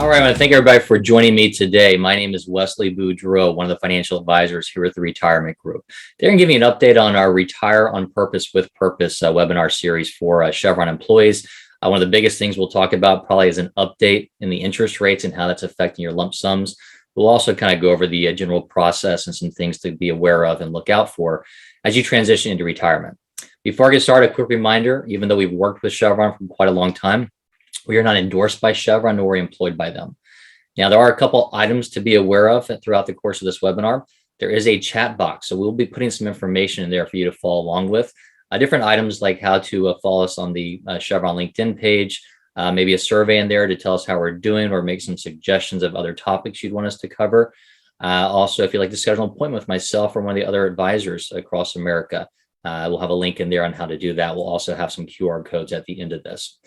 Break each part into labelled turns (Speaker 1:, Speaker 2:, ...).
Speaker 1: All right, I want to thank everybody for joining me today. My name is Wesley Boudreaux, one of the financial advisors here at the Retirement Group. They're going to give you an update on our Retire on Purpose with Purpose webinar series for Chevron employees. One of the biggest things we'll talk about probably is an update in the interest rates and how that's affecting your lump sums. We'll also kind of go over the general process and some things to be aware of and look out for as you transition into retirement. Before I get started, a quick reminder, even though we've worked with Chevron for quite a long time, we are not endorsed by Chevron nor employed by them. Now, there are a couple items to be aware of throughout the course of this webinar. There is a chat box, so we'll be putting some information in there for you to follow along with. Different items like how to follow us on the Chevron LinkedIn page, maybe a survey in there to tell us how we're doing or make some suggestions of other topics you'd want us to cover. Also, if you'd like to schedule an appointment with myself or one of the other advisors across America, we'll have a link in there on how to do that. We'll also have some QR codes at the end of this.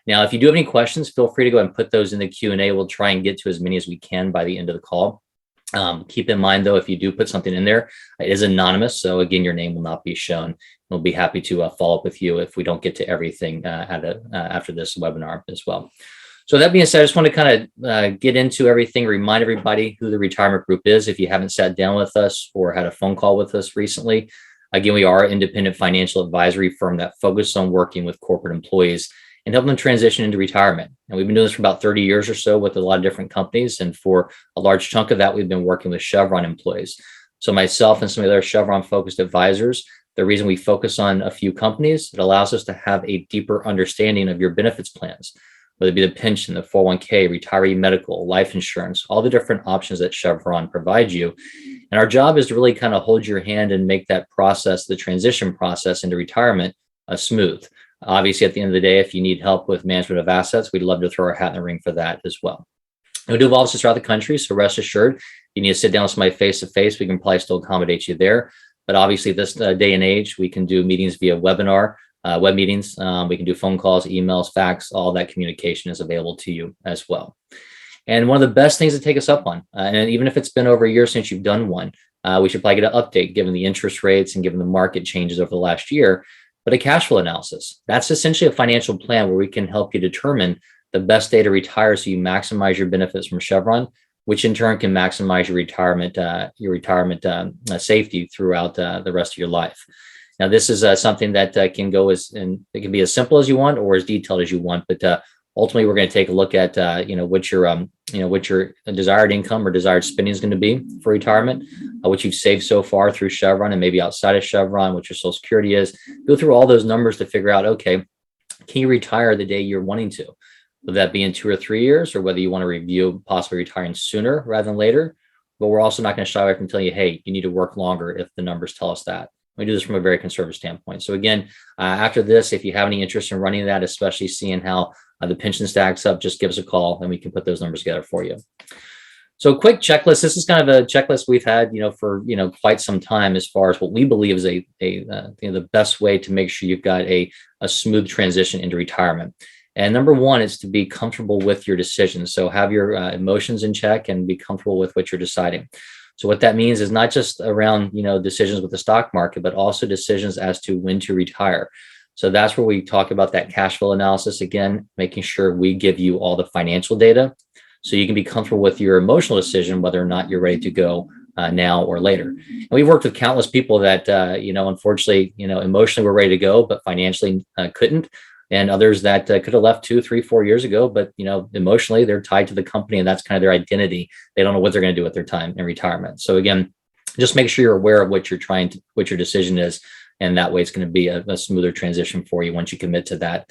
Speaker 1: Now, if you do have any questions, feel free to go ahead and put those in the Q&A. We'll try and get to as many as we can by the end of the call. Keep in mind, though, if you do put something in there, it is anonymous. So again, your name will not be shown. We'll be happy to follow up with you if we don't get to everything after this webinar as well. So that being said, I just want to kind of get into everything, remind everybody who the Retirement Group is. If you haven't sat down with us or had a phone call with us recently, again, we are an independent financial advisory firm that focuses on working with corporate employees and help them transition into retirement. And we've been doing this for about 30 years or so with a lot of different companies. And for a large chunk of that, we've been working with Chevron employees. So myself and some of the other Chevron focused advisors, the reason we focus on a few companies, it allows us to have a deeper understanding of your benefits plans, whether it be the pension, the 401k, retiree medical, life insurance, all the different options that Chevron provides you. And our job is to really kind of hold your hand and make that process, the transition process into retirement, smooth. Obviously, at the end of the day, if you need help with management of assets, we'd love to throw our hat in the ring for that as well. And we do have offices throughout the country, so rest assured, if you need to sit down with somebody face-to-face, we can probably still accommodate you there. But obviously, this day and age, we can do meetings via webinar, web meetings. We can do phone calls, emails, fax, all that communication is available to you as well. And one of the best things to take us up on, and even if it's been over a year since you've done one, we should probably get an update given the interest rates and given the market changes over the last year. But a cash flow analysis, that's essentially a financial plan where we can help you determine the best day to retire so you maximize your benefits from Chevron, which in turn can maximize your retirement safety throughout the rest of your life. Now, this is something that can go it can be as simple as you want or as detailed as you want, but ultimately we're going to take a look at what your desired income or desired spending is going to be for retirement, what you've saved so far through Chevron and maybe outside of Chevron, what your Social Security is. Go through all those numbers to figure out, okay, can you retire the day you're wanting to? Whether that be in 2 or 3 years, or whether you want to review possibly retiring sooner rather than later. But we're also not going to shy away from telling you, hey, you need to work longer if the numbers tell us that. We do this from a very conservative standpoint. So again, after this, if you have any interest in running that, especially seeing how the pension stacks up, just give us a call and we can put those numbers together for you. So a quick checklist. This is kind of a checklist we've had, for quite some time as far as what we believe is the best way to make sure you've got a smooth transition into retirement. And number one is to be comfortable with your decisions. So have your emotions in check and be comfortable with what you're deciding. So what that means is not just around, decisions with the stock market, but also decisions as to when to retire. So that's where we talk about that cash flow analysis, again, making sure we give you all the financial data so you can be comfortable with your emotional decision, whether or not you're ready to go now or later. And we've worked with countless people that, unfortunately, emotionally were ready to go, but financially couldn't. And others that could have left 2, 3, 4 years ago, but emotionally they're tied to the company, and that's kind of their identity. They don't know what they're going to do with their time in retirement. So again, just make sure you're aware of what your decision is, and that way it's going to be a smoother transition for you once you commit to that.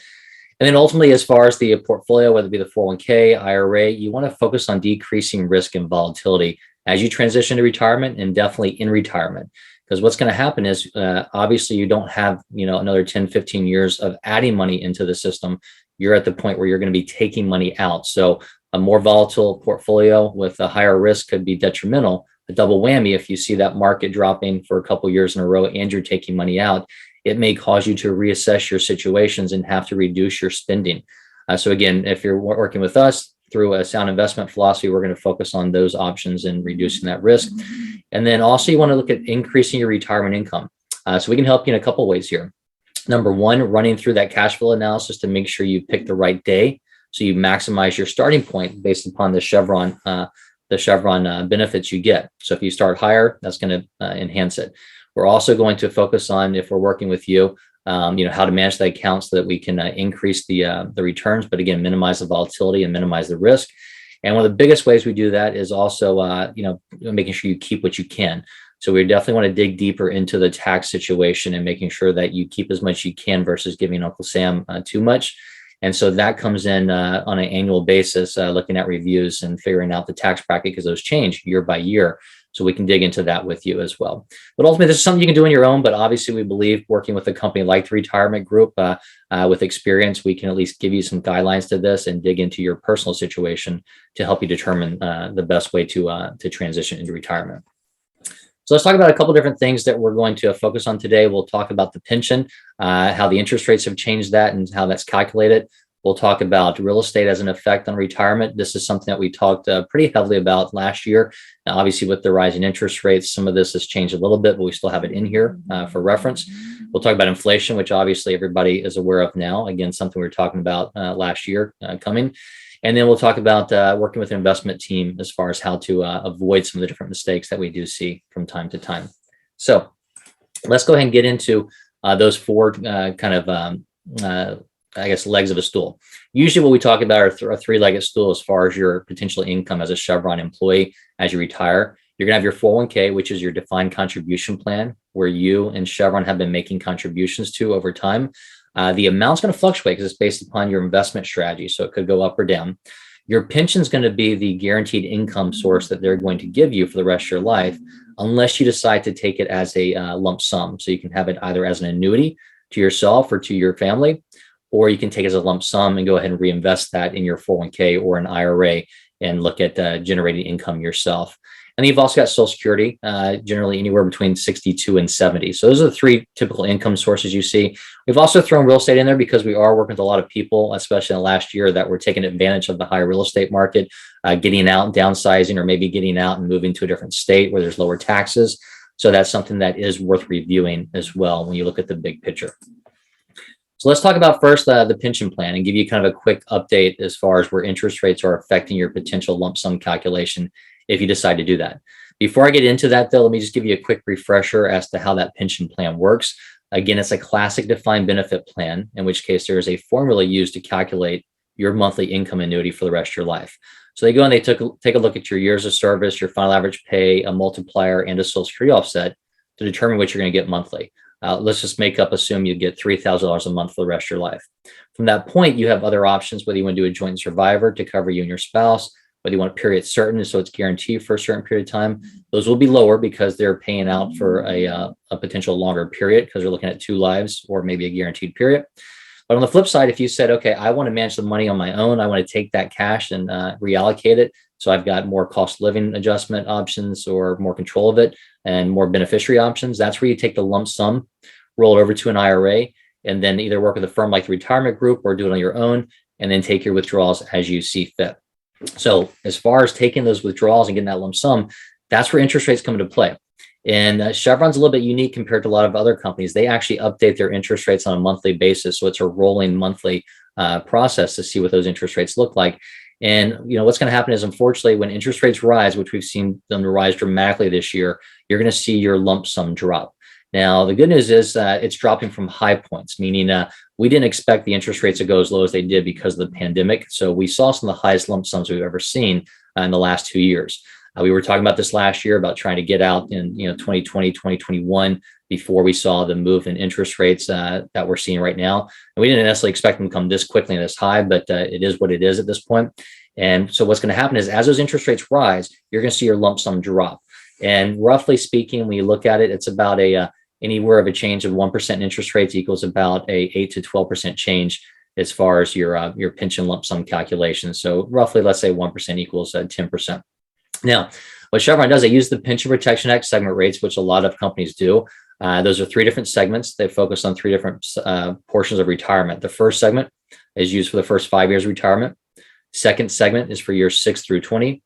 Speaker 1: And then ultimately, as far as the portfolio, whether it be the 401k, IRA, you want to focus on decreasing risk and volatility as you transition to retirement, and definitely in retirement. Because what's going to happen is, obviously, you don't have, another 10, 15 years of adding money into the system. You're at the point where you're going to be taking money out. So a more volatile portfolio with a higher risk could be detrimental. A double whammy, if you see that market dropping for a couple of years in a row and you're taking money out, it may cause you to reassess your situations and have to reduce your spending. So again, if you're working with us through a sound investment philosophy, we're going to focus on those options and reducing that risk. And then also you want to look at increasing your retirement income. So we can help you in a couple of ways here. Number one, running through that cash flow analysis to make sure you pick the right day So you maximize your starting point based upon the Chevron benefits you get. So if you start higher, that's going to enhance it. We're also going to focus on, if we're working with you, how to manage the account so that we can increase the returns, but again, minimize the volatility and minimize the risk. And one of the biggest ways we do that is also, making sure you keep what you can. So we definitely want to dig deeper into the tax situation and making sure that you keep as much as you can versus giving Uncle Sam too much. And so that comes in on an annual basis, looking at reviews and figuring out the tax bracket, because those change year by year. So we can dig into that with you as well. But ultimately, this is something you can do on your own. But obviously, we believe working with a company like the Retirement Group with experience, we can at least give you some guidelines to this and dig into your personal situation to help you determine the best way to transition into retirement. So let's talk about a couple different things that we're going to focus on today. We'll talk about the pension, how the interest rates have changed that and how that's calculated. We'll talk about real estate as an effect on retirement. This is something that we talked pretty heavily about last year. Now, obviously, with the rise in interest rates, some of this has changed a little bit, but we still have it in here for reference. We'll talk about inflation, which obviously everybody is aware of now. Again, something we were talking about last year coming. And then we'll talk about working with an investment team as far as how to avoid some of the different mistakes that we do see from time to time. So let's go ahead and get into those four legs of a stool. Usually what we talk about are a three-legged stool as far as your potential income as a Chevron employee as you retire. You're going to have your 401k, which is your defined contribution plan, where you and Chevron have been making contributions to over time. The amount's going to fluctuate because it's based upon your investment strategy, so it could go up or down. Your pension is going to be the guaranteed income source that they're going to give you for the rest of your life, unless you decide to take it as a lump sum. So you can have it either as an annuity to yourself or to your family, or you can take it as a lump sum and go ahead and reinvest that in your 401k or an IRA and look at generating income yourself. And you've also got Social Security, generally anywhere between 62 and 70. So those are the three typical income sources you see. We've also thrown real estate in there because we are working with a lot of people, especially in the last year, that were taking advantage of the higher real estate market, getting out, downsizing, or maybe getting out and moving to a different state where there's lower taxes. So that's something that is worth reviewing as well when you look at the big picture. So let's talk about first the pension plan and give you kind of a quick update as far as where interest rates are affecting your potential lump sum calculation if you decide to do that. Before I get into that, though, let me just give you a quick refresher as to how that pension plan works. Again, it's a classic defined benefit plan, in which case there is a formula used to calculate your monthly income annuity for the rest of your life. So they go and they take a look at your years of service, your final average pay, a multiplier, and a Social Security offset to determine what you're going to get monthly. Let's just assume you get $3,000 a month for the rest of your life. From that point, you have other options, whether you want to do a joint survivor to cover you and your spouse, whether you want a period certain, so it's guaranteed for a certain period of time. Those will be lower because they're paying out for a potential longer period because they're looking at 2 lives or maybe a guaranteed period. But on the flip side, if you said, okay, I want to manage the money on my own, I want to take that cash and reallocate it, so I've got more cost living adjustment options or more control of it and more beneficiary options, that's where you take the lump sum, roll it over to an IRA, and then either work with a firm like the Retirement Group or do it on your own, and then take your withdrawals as you see fit. So as far as taking those withdrawals and getting that lump sum, that's where interest rates come into play. And Chevron's a little bit unique compared to a lot of other companies. They actually update their interest rates on a monthly basis. So it's a rolling monthly process to see what those interest rates look like. And what's going to happen is, unfortunately, when interest rates rise, which we've seen them rise dramatically this year, you're going to see your lump sum drop. Now, the good news is it's dropping from high points, meaning we didn't expect the interest rates to go as low as they did because of the pandemic. So we saw some of the highest lump sums we've ever seen in the last 2 years. We were talking about this last year about trying to get out in 2020, 2021 before we saw the move in interest rates that we're seeing right now. And we didn't necessarily expect them to come this quickly and this high, but it is what it is at this point. And so what's going to happen is, as those interest rates rise, you're going to see your lump sum drop. And roughly speaking, when you look at it, it's about anywhere of a change of 1% in interest rates equals about a 8 to 12% change as far as your pension lump sum calculation. So roughly, let's say 1% equals 10%. Now, what Chevron does, they use the Pension Protection Act segment rates, which a lot of companies do. Those are 3 different segments. They focus on 3 different portions of retirement. The first segment is used for the first 5 years of retirement. Second segment is for years 6 through 20.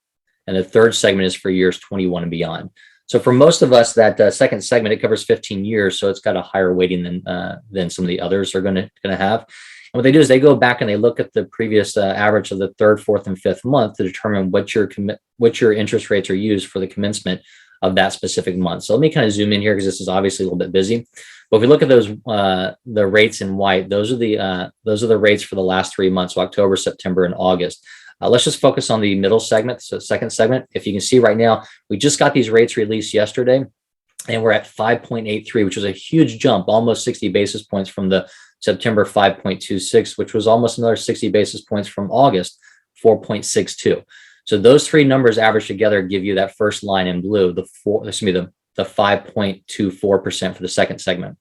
Speaker 1: And the third segment is for years 21 and beyond. So for most of us, that second segment, it covers 15 years. So it's got a higher weighting than some of the others are going to have. what they do is they go back and they look at the previous average of the third, fourth, and fifth month to determine what your interest rates are used for the commencement of that specific month. So let me kind of zoom in here because this is obviously a little bit busy. But if we look at those, the rates in white, those are the rates for the last 3 months, so October, September, and August. Let's just focus on the middle segment, so second segment. If you can see right now, we just got these rates released yesterday, and we're at 5.83, which was a huge jump, almost 60 basis points from the September 5.26, which was almost another 60 basis points from August 4.62. So those three numbers averaged together give you that first line in blue, the 5.24% for the second segment.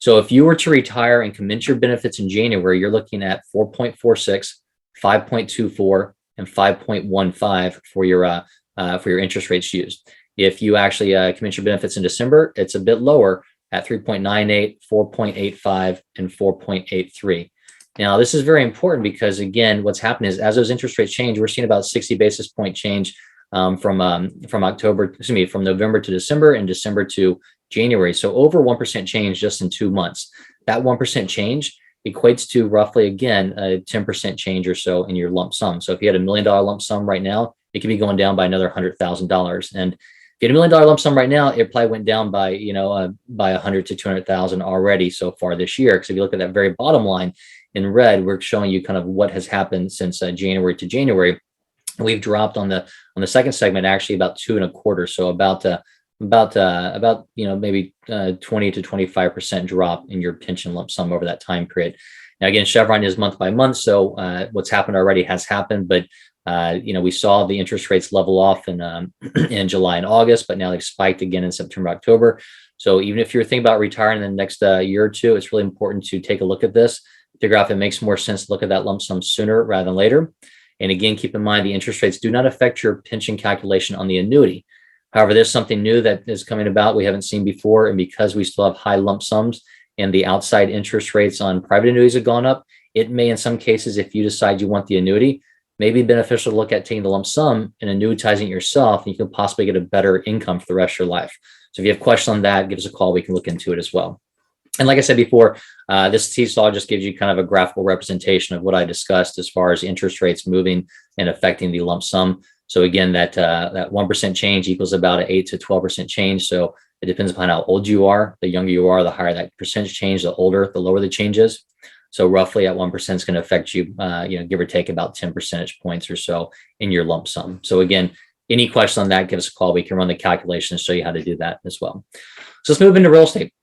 Speaker 1: So if you were to retire and commence your benefits in January, you're looking at 4.46, 5.24, and 5.15 for your interest rates used. If you actually commence your benefits in December, it's a bit lower at 3.98, 4.85, and 4.83. Now, this is very important because, again, what's happened is as those interest rates change, we're seeing about 60 basis point change from November to December and December to January. So over 1% change just in 2 months. That 1% change equates to roughly, again, a 10% change or so in your lump sum. So if you had $1 million lump sum right now, it could be going down by another $100,000. And if you had $1 million lump sum right now, it probably went down by, by 100 to 200,000 already so far this year. Because if you look at that very bottom line in red, we're showing you kind of what has happened since January to January. And we've dropped on the second segment actually about 2.25. So about maybe 20 to 25% drop in your pension lump sum over that time period. Now, again, Chevron is month by month, so what's happened already has happened, but we saw the interest rates level off in July and August, but now they've spiked again in September, October. So even if you're thinking about retiring in the next year or two, it's really important to take a look at this, figure out if it makes more sense to look at that lump sum sooner rather than later. And again, keep in mind the interest rates do not affect your pension calculation on the annuity. However, there's something new that is coming about we haven't seen before, and because we still have high lump sums and the outside interest rates on private annuities have gone up, it may, in some cases, if you decide you want the annuity, may be beneficial to look at taking the lump sum and annuitizing it yourself, and you can possibly get a better income for the rest of your life. So if you have questions on that, give us a call. We can look into it as well. And like I said before, this seesaw just gives you kind of a graphical representation of what I discussed as far as interest rates moving and affecting the lump sum. So again, that 1% change equals about an 8 to 12% change. So it depends upon how old you are. The younger you are, the higher that percentage change. The older, the lower the change is. So roughly at 1% is going to affect you, give or take about 10 percentage points or so in your lump sum. So again, any question on that, give us a call. We can run the calculation and show you how to do that as well. So let's move into real estate.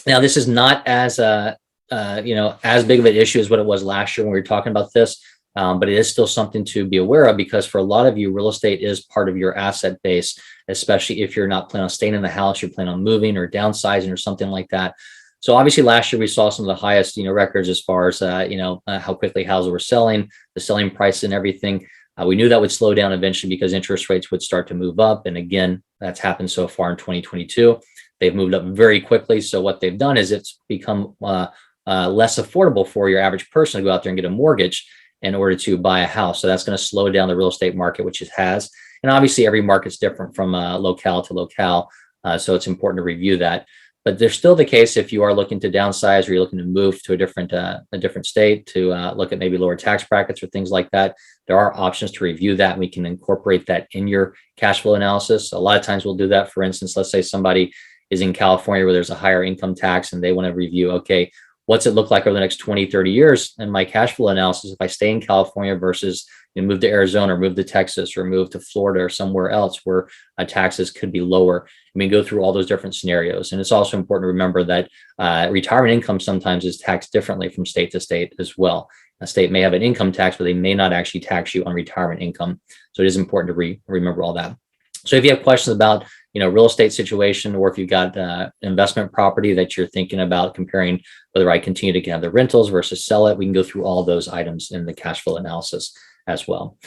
Speaker 1: Now, this is not as big of an issue as what it was last year when we were talking about this. But it is still something to be aware of because for a lot of you, real estate is part of your asset base, especially if you're not planning on staying in the house, you're planning on moving or downsizing or something like that. So obviously last year we saw some of the highest, records as far as, how quickly houses were selling, the selling price and everything. We knew that would slow down eventually because interest rates would start to move up. And again, that's happened so far in 2022. They've moved up very quickly. So what they've done is it's become less affordable for your average person to go out there and get a mortgage in order to buy a house. So that's going to slow down the real estate market, which it has. And obviously every market's different from locale to locale. So it's important to review that. But there's still the case if you are looking to downsize or you're looking to move to a different state to look at maybe lower tax brackets or things like that, there are options to review that. We can incorporate that in your cash flow analysis. A lot of times we'll do that. For instance, let's say somebody is in California where there's a higher income tax and they want to review, okay, what's it look like over the next 20, 30 years in my cash flow analysis if I stay in California versus move to Arizona or move to Texas or move to Florida or somewhere else where taxes could be lower. Go through all those different scenarios. And it's also important to remember that retirement income sometimes is taxed differently from state to state as well. A state may have an income tax, but they may not actually tax you on retirement income. So it is important to remember all that. So if you have questions about real estate situation, or if you've got investment property that you're thinking about comparing whether I continue to have the rentals versus sell it, we can go through all those items in the cash flow analysis as well.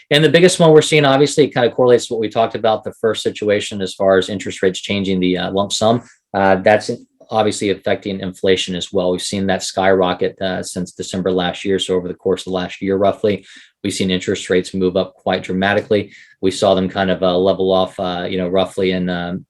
Speaker 1: And the biggest one we're seeing, obviously, it kind of correlates to what we talked about, the first situation as far as interest rates changing the lump sum. That's obviously affecting inflation as well. We've seen that skyrocket since December last year. So over the course of the last year, roughly, we've seen interest rates move up quite dramatically. We saw them kind of level off, roughly in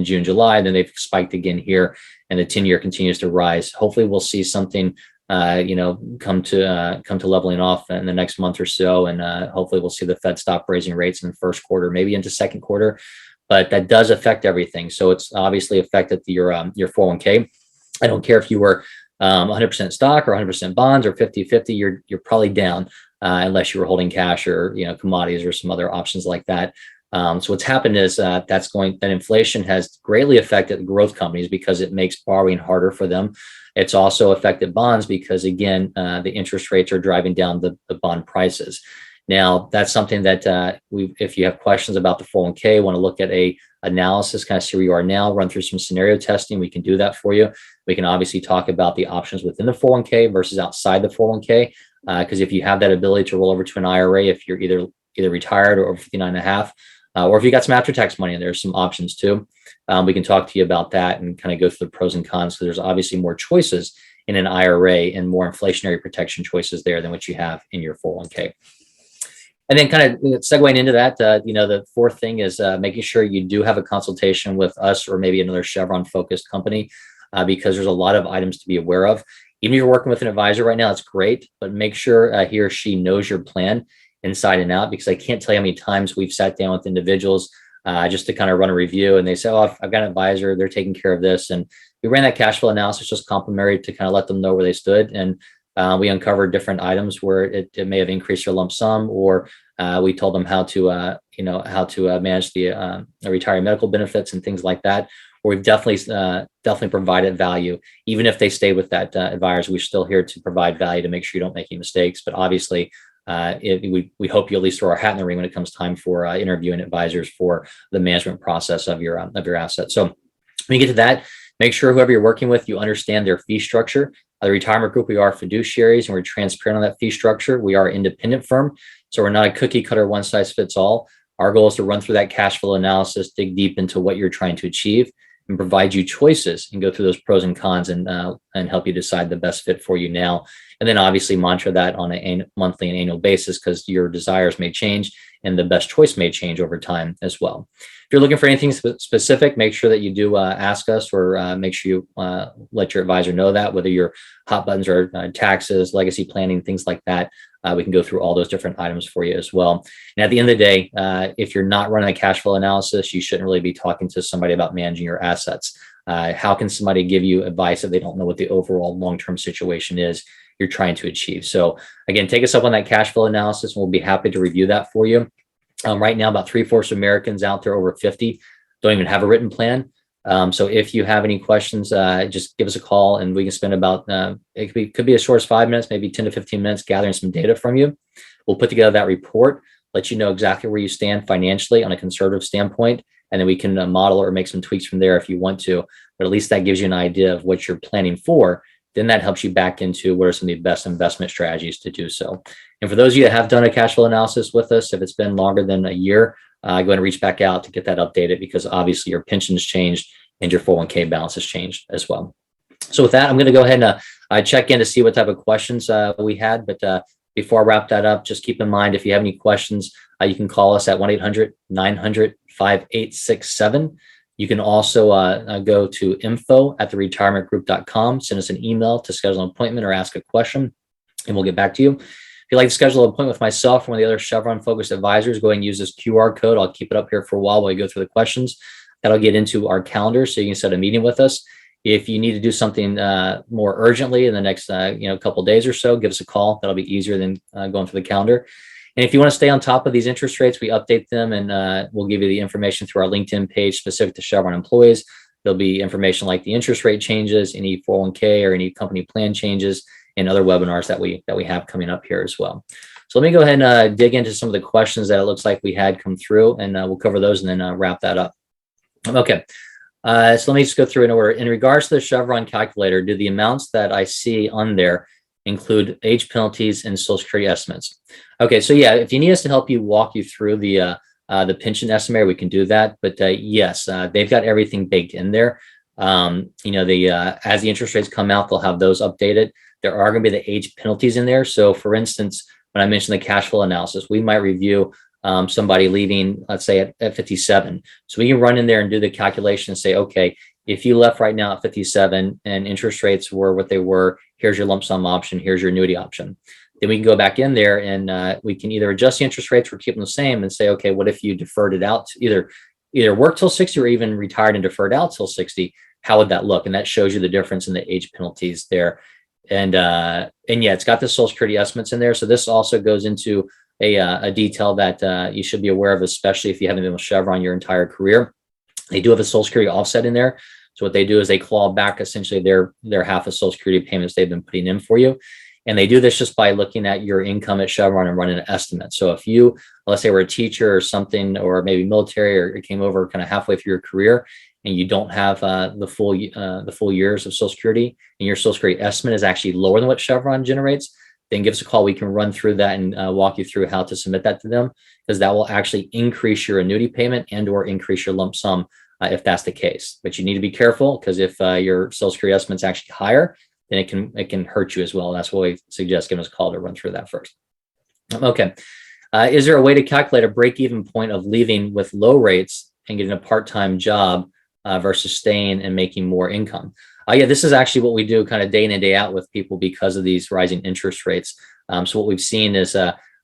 Speaker 1: June, July. Then they've spiked again here, and the 10-year continues to rise. Hopefully, we'll see something come to leveling off in the next month or so, and hopefully we'll see the Fed stop raising rates in the first quarter, maybe into second quarter. But that does affect everything. So it's obviously affected your 401k. I don't care if you were 100% stock or 100% bonds or 50-50, you're probably down unless you were holding cash or commodities or some other options like that. So what's happened is that inflation has greatly affected the growth companies because it makes borrowing harder for them. It's also affected bonds because, again, the interest rates are driving down the bond prices. Now, that's something that if you have questions about the 401k, want to look at a analysis, kind of see where you are now, run through some scenario testing, we can do that for you. We can obviously talk about the options within the 401k versus outside the 401k, because if you have that ability to roll over to an IRA, if you're either retired or over 59 and a half, or if you got some after-tax money, and there's some options too. We can talk to you about that and kind of go through the pros and cons. So there's obviously more choices in an IRA and more inflationary protection choices there than what you have in your 401k. And then kind of segueing into that, the fourth thing is making sure you do have a consultation with us or maybe another Chevron-focused company, because there's a lot of items to be aware of. Even if you're working with an advisor right now, that's great, but make sure he or she knows your plan inside and out, because I can't tell you how many times we've sat down with individuals just to kind of run a review, and they say, oh, I've got an advisor, they're taking care of this. And we ran that cash flow analysis just complimentary to kind of let them know where they stood. And we uncovered different items where it may have increased their lump sum, or we told them how to manage the retiree medical benefits and things like that. Where we've definitely provided value, even if they stay with that advisor. We're still here to provide value to make sure you don't make any mistakes. But obviously, we hope you at least throw our hat in the ring when it comes time for interviewing advisors for the management process of your assets. So when you get to that, make sure whoever you're working with, you understand their fee structure. The retirement group, we are fiduciaries and we're transparent on that fee structure. We are an independent firm, so we're not a cookie cutter, one size fits all. Our goal is to run through that cash flow analysis, dig deep into what you're trying to achieve, and provide you choices and go through those pros and cons and help you decide the best fit for you now. And then obviously monitor that on a monthly and annual basis, because your desires may change and the best choice may change over time as well. If you're looking for anything specific, make sure that you do ask us, or make sure you let your advisor know that, whether your hot buttons are taxes, legacy planning, things like that. We can go through all those different items for you as well. And at the end of the day, if you're not running a cash flow analysis, you shouldn't really be talking to somebody about managing your assets. How can somebody give you advice if they don't know what the overall long-term situation is you're trying to achieve? So again, take us up on that cash flow analysis, and we'll be happy to review that for you. Right now, about 3/4 of Americans out there over 50 don't even have a written plan. So if you have any questions, just give us a call, and we can spend about, it could be as short as 5 minutes, maybe 10 to 15 minutes gathering some data from you. We'll put together that report, let you know exactly where you stand financially on a conservative standpoint, and then we can model or make some tweaks from there if you want to. But at least that gives you an idea of what you're planning for. Then that helps you back into what are some of the best investment strategies to do so. And for those of you that have done a cash flow analysis with us, if it's been longer than a year, go ahead and reach back out to get that updated, because obviously your pension's changed and your 401k balance has changed as well. So with that, I'm going to go ahead and check in to see what type of questions we had. But before I wrap that up, just keep in mind, if you have any questions, you can call us at 1-800-900-5867. You can also go to info@theretirementgroup.com, send us an email to schedule an appointment or ask a question, and we'll get back to you. If you'd like to schedule an appointment with myself or one of the other Chevron-focused advisors, go ahead and use this QR code. I'll keep it up here for a while we go through the questions. That'll get into our calendar, so you can set a meeting with us. If you need to do something more urgently in the next couple of days or so, give us a call. That'll be easier than going through the calendar. And if you want to stay on top of these interest rates, we update them, and we'll give you the information through our LinkedIn page specific to Chevron employees. There'll be information like the interest rate changes, any 401k or any company plan changes, and other webinars that we have coming up here as well. So let me go ahead and dig into some of the questions that it looks like we had come through, and we'll cover those and then wrap that up. Okay. So let me just go through in order. In regards to the Chevron calculator, do the amounts that I see on there include age penalties and Social Security estimates? Okay, so yeah, if you need us to help you walk you through the pension estimator, we can do that. But yes, they've got everything baked in there. As the interest rates come out, they'll have those updated. There are going to be the age penalties in there. So for instance, when I mentioned the cash flow analysis, we might review somebody leaving, let's say at 57. So we can run in there and do the calculation and say, okay, if you left right now at 57 and interest rates were what they were, here's your lump sum option, here's your annuity option. Then we can go back in there and we can either adjust the interest rates or keep them the same and say, okay, what if you deferred it out to either work till 60 or even retired and deferred out till 60? How would that look? And that shows you the difference in the age penalties there. And yeah, it's got the Social Security estimates in there. So this also goes into a detail that you should be aware of, especially if you haven't been with Chevron your entire career. They do have a Social Security offset in there. So what they do is they claw back essentially their half of Social Security payments they've been putting in for you. And they do this just by looking at your income at Chevron and running an estimate. So if you, let's say, were a teacher or something, or maybe military, or you came over kind of halfway through your career, and you don't have the full years of Social Security, and your Social Security estimate is actually lower than what Chevron generates, then give us a call. We can run through that and walk you through how to submit that to them, because that will actually increase your annuity payment and or increase your lump sum if that's the case. But you need to be careful, because if your Social Security estimate is actually higher, then it can hurt you as well. That's why we suggest giving us a call to run through that first. Okay. Is there a way to calculate a break-even point of leaving with low rates and getting a part-time job versus staying and making more income? Yeah, this is actually what we do kind of day in and day out with people because of these rising interest rates. So what we've seen is,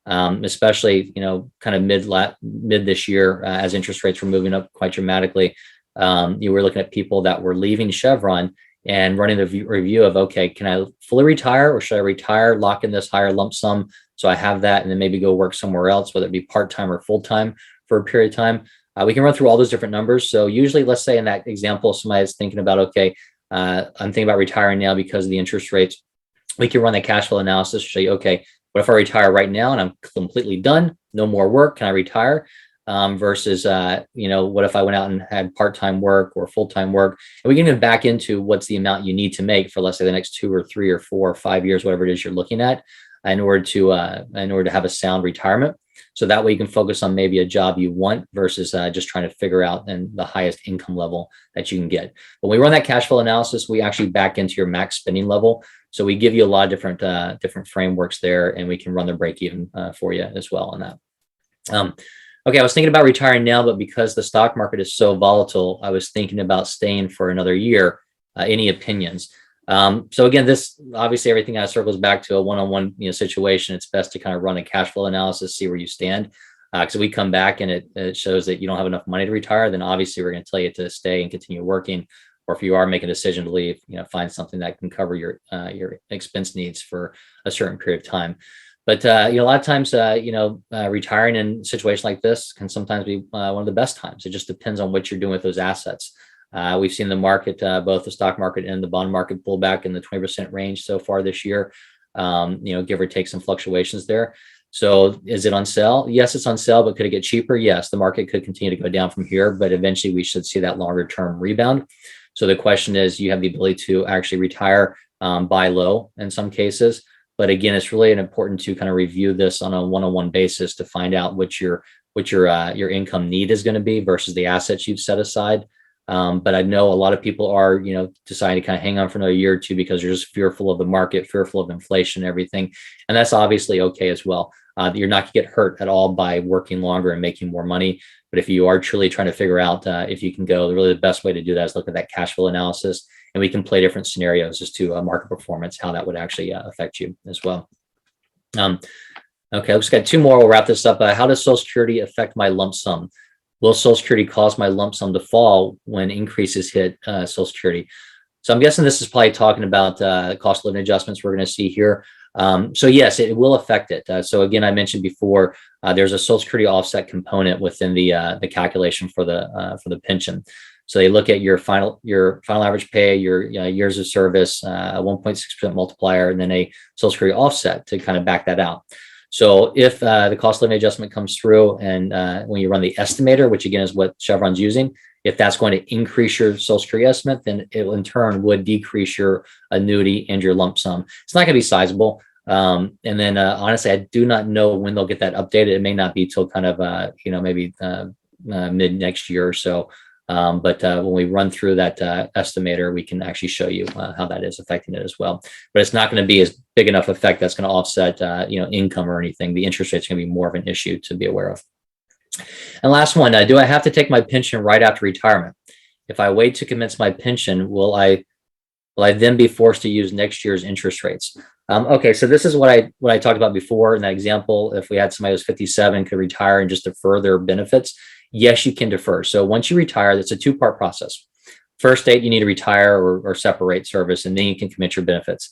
Speaker 1: especially, kind of mid this year, as interest rates were moving up quite dramatically, you were looking at people that were leaving Chevron and running the review of, okay, can I fully retire, or should I retire, lock in this higher lump sum so I have that, and then maybe go work somewhere else, whether it be part-time or full-time for a period of time? We can run through all those different numbers. So usually, let's say in that example, somebody is thinking about, okay, I'm thinking about retiring now because of the interest rates. We can run the cash flow analysis to show you, okay, what if I retire right now and I'm completely done, no more work, can I retire? Versus, what if I went out and had part-time work or full-time work? And we can even back into what's the amount you need to make for, let's say, the next 2 or 3 or 4 or 5 years, whatever it is you're looking at, in order to have a sound retirement. So that way you can focus on maybe a job you want versus just trying to figure out the highest income level that you can get. When we run that cash flow analysis, we actually back into your max spending level. So we give you a lot of different frameworks there, and we can run the break even for you as well on that. Okay, I was thinking about retiring now, but because the stock market is so volatile, I was thinking about staying for another year. Any opinions? So again, this obviously everything kind of circles back to a one-on-one situation. It's best to kind of run a cash flow analysis, see where you stand. Because if we come back and it shows that you don't have enough money to retire, then obviously we're going to tell you to stay and continue working. Or if you are making a decision to leave, find something that can cover your expense needs for a certain period of time. But a lot of times, retiring in a situation like this can sometimes be one of the best times. It just depends on what you're doing with those assets. We've seen the market, both the stock market and the bond market, pull back in the 20% range so far this year. Give or take some fluctuations there. So is it on sale? Yes, it's on sale, but could it get cheaper? Yes, the market could continue to go down from here, but eventually we should see that longer term rebound. So the question is, you have the ability to actually retire, buy low in some cases. But again, it's really important to kind of review this on a one-on-one basis to find out what your income need is going to be versus the assets you've set aside. But I know a lot of people are, deciding to kind of hang on for another year or two because they're just fearful of the market, fearful of inflation and everything. And that's obviously okay as well. You're not going to get hurt at all by working longer and making more money. But if you are truly trying to figure out if you can go, really the best way to do that is look at that cash flow analysis. And we can play different scenarios as to market performance, how that would actually affect you as well. Okay, I've just got 2 more. We'll wrap this up. How does Social Security affect my lump sum? Will Social Security cause my lump sum to fall when increases hit Social Security? So I'm guessing this is probably talking about cost of living adjustments we're going to see here. So yes, it will affect it. So again, I mentioned before, there's a Social Security offset component within the calculation for the pension. So they look at your final average pay, your years of service, a 1.6% multiplier, and then a Social Security offset to kind of back that out. So if the cost of living adjustment comes through, and when you run the estimator, which again is what Chevron's using, if that's going to increase your Social Security estimate, then it in turn would decrease your annuity and your lump sum. It's not going to be sizable. And then honestly, I do not know when they'll get that updated. It may not be till kind of maybe mid next year or so. But when we run through that estimator, we can actually show you how that is affecting it as well. But it's not going to be as big enough effect that's going to offset income or anything. The interest rate's going to be more of an issue to be aware of. And last one, do I have to take my pension right after retirement? If I wait to commence my pension, will I then be forced to use next year's interest rates? Okay, so this is what I talked about before in that example. If we had somebody who's 57 could retire and just defer their benefits, yes, you can defer. So once you retire, that's a two-part process. First date, you need to retire or separate service, and then you can commit your benefits.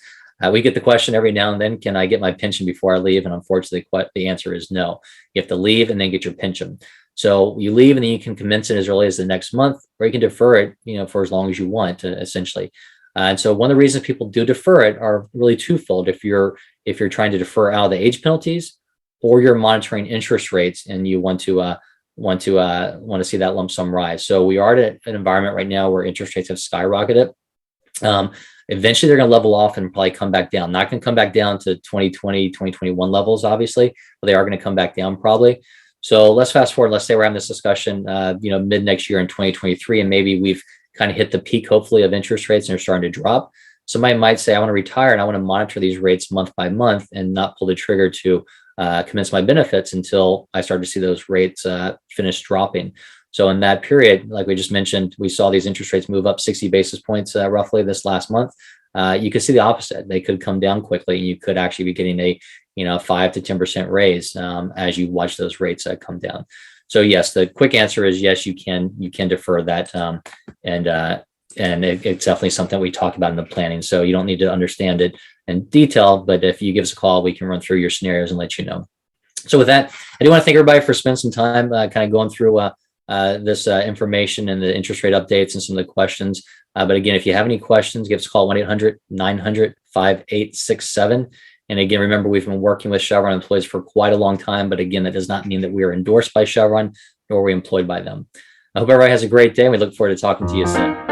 Speaker 1: We get the question every now and then, can I get my pension before I leave? And unfortunately, the answer is no. You have to leave and then get your pension. So you leave and then you can commence it as early as the next month, or you can defer it, for as long as you want, essentially. And so one of the reasons people do defer it are really twofold. If you're trying to defer out of the age penalties, or you're monitoring interest rates and you want to see that lump sum rise. So we are at an environment right now where interest rates have skyrocketed. Eventually they're going to level off and probably come back down. Not going to come back down to 2020, 2021 levels, obviously, but they are going to come back down probably. So let's fast forward. Let's say we're having this discussion, mid next year in 2023, and maybe we've kind of hit the peak, hopefully, of interest rates and are starting to drop. Somebody might say, I want to retire and I want to monitor these rates month by month and not pull the trigger to commence my benefits until I start to see those rates finish dropping. So in that period, like we just mentioned, we saw these interest rates move up 60 basis points roughly this last month. You could see the opposite. They could come down quickly, and you could actually be getting a 5 to 10% raise as you watch those rates come down. So yes, the quick answer is yes, you can defer that, and it's definitely something we talk about in the planning. So you don't need to understand it in detail, but if you give us a call, we can run through your scenarios and let you know. So with that, I do want to thank everybody for spending some time kind of going through this information and the interest rate updates and some of the questions. But again, if you have any questions, give us a call, 1-800-900-5867. And again, remember, we've been working with Chevron employees for quite a long time. But again, that does not mean that we are endorsed by Chevron, nor are we employed by them. I hope everybody has a great day, and we look forward to talking to you soon.